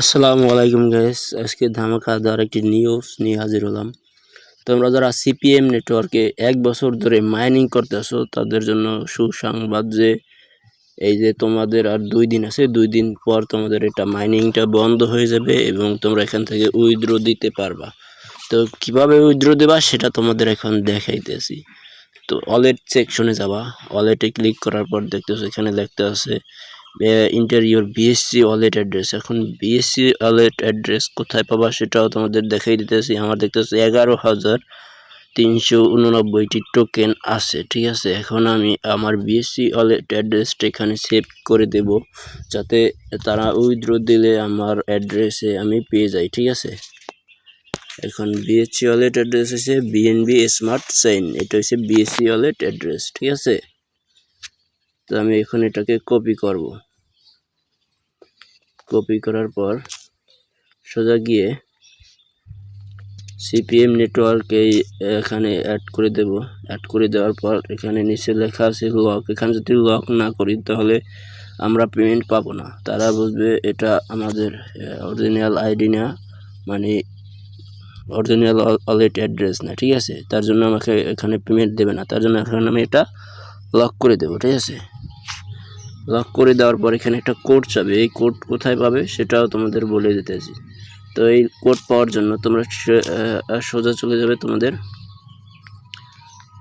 আসসালামু আলাইকুম গাইস, আজকে ধামাকাদার একটি নিউজ নিয়ে হাজির হলাম। তোমরা যারা সিপিএম নেটওয়ার্কে 1 বছর ধরে মাইনিং করতেছো তাদের জন্য সুসংবাদ যে এই যে তোমাদের আর 2 দিন আছে, 2 দিন পর তোমাদের এটা মাইনিংটা বন্ধ হয়ে যাবে এবং তোমরা এখান থেকে উইথড্র দিতে পারবা। তো কিভাবে উইথড্র দেবা সেটা তোমাদের এখন দেখাইতেছি। তো ওয়ালেট সেকশনে যাবা, ওয়ালেটে ক্লিক করার পর দেখতেছো এখানে লেখতে আছে inter your BSc wallet address. এখন বিএসসি ওয়ালেট অ্যাড্রেস কোথায় পাবা সেটাও তোমাদের দেখাই দিতেছি। আমার দেখতেছি 11,389টি টোকেন আছে, ঠিক আছে। এখন আমি আমার বিএসসি ওয়ালেট অ্যাড্রেসটা এখানে সেভ করে দেব, যাতে তারা উইথড্র দিলে আমার অ্যাড্রেসে আমি পেয়ে যাই, ঠিক আছে। এখন বিএসসি ওয়ালেট অ্যাড্রেস হচ্ছে বিএনবি স্মার্ট চেইন, এটা হচ্ছে বিএসসি ওয়ালেট অ্যাড্রেস, ঠিক আছে। তো আমি এখন এটাকে কপি করব। কপি করার পর সোজা গিয়ে সিপিএম নেটওয়ার্কে এখানে অ্যাড করে দেব। অ্যাড করে দেওয়ার পর এখানে নিচে লেখা আছে লক। এখানে যদি লক না করি তাহলে আমরা পেমেন্ট পাবো না। তারা বুঝবে এটা আমাদের অরিজিনাল আইডি না, মানে অরিজিনাল ওয়ালেট অ্যাড্রেস না, ঠিক আছে। তার জন্য আমাকে এখানে পেমেন্ট দেবে না, তার জন্য এখন আমি এটা লক করে দেবো, ঠিক আছে। লক করে দেওয়ার পর এখানে একটা কোড চাবে, এই কোড কোথায় পাবে সেটাও তোমাদের বলে দিতেছি। তো এই কোড পাওয়ার জন্য তোমরা সোজা চলে যাবে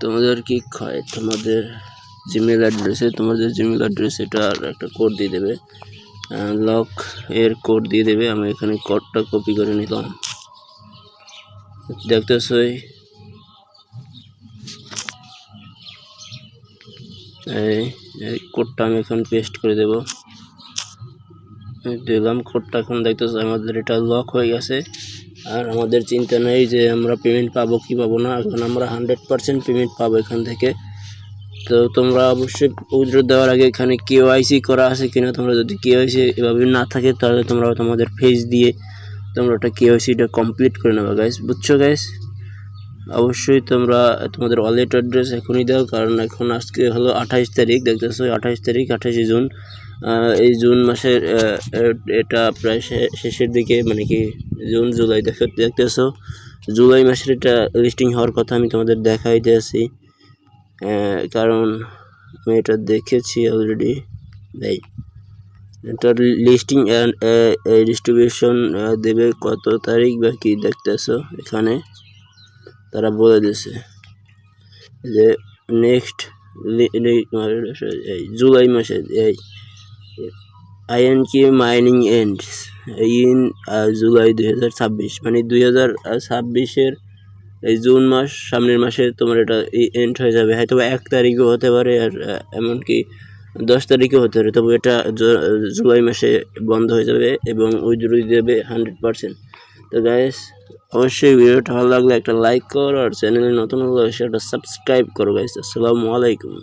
তোমাদের কি হয়, তোমাদের জিমেল অ্যাড্রেসে, তোমাদের জিমেল অ্যাড্রেস এটার একটা কোড দিয়ে দেবে, লক এর কোড দিয়ে দেবে। আমি এখানে কোডটা কপি করে নিলাম, দেখতেছো এই কোডটা আমি এখন পেস্ট করে দেব। দিলাম কোডটা, এখন দেখতেছো আমাদের এটা লক হয়ে গেছে। আর আমাদের চিন্তা নেই যে আমরা পেমেন্ট পাবো কি পাবো না, এখন আমরা 100% পেমেন্ট পাবো এখান থেকে। তো তোমরা অবশ্যই উইথড্র দেওয়ার আগে এখানে কেওয়াইসি করা আছে কিনা, তোমরা যদি কেওয়াইসি এভাবে না থাকে তাহলে তোমরা তোমাদের ফেস দিয়ে তোমরা ওটা কেওয়াইসিটা কমপ্লিট করে নেবে গাইস, বুঝছো গাইস। অবশ্যই তোমরা তোমাদের ওয়ালেট অ্যাড্রেস এখনই দাও, কারণ এখন আজকে হলো 28 তারিখ, দেখতেছো 28 তারিখ, 28 জুন। এই জুন মাসের এটা প্রায় শেষের দিকে, মানে কি জুন জুলাই দেখতেছো জুলাই মাসের এটা লিস্টিং হওয়ার কথা আমি তোমাদের দেখাইতে আছি, কারণ আমি এটা দেখেছি অলরেডি। এই এটার লিস্টিং অ্যান্ড ডিস্ট্রিবিউশন দেবে কত তারিখ বা কি, দেখতেছো এখানে তারা বলে দিয়েছে যে নেক্সট জুলাই মাসে এই আইএনকি মাইনিং এন্ডস ইন জুলাই 2026, মানে 2026-এর এই জুন মাস, সামনের মাসে তোমার এটা এন্ড হয়ে যাবে। হয়তো 1 তারিখও হতে পারে, আর এমনকি 10 তারিখও হতে পারে, তবে এটা জুলাই মাসে বন্ধ হয়ে যাবে এবং উইথড্র দেবে 100%। তো গাইস, অবশ্যই ভিডিওটা ভালো লাগলে একটা লাইক করো, আর চ্যানেলে নতুন হলে সেটা সাবস্ক্রাইব করো গাইস। আসসালামু আলাইকুম।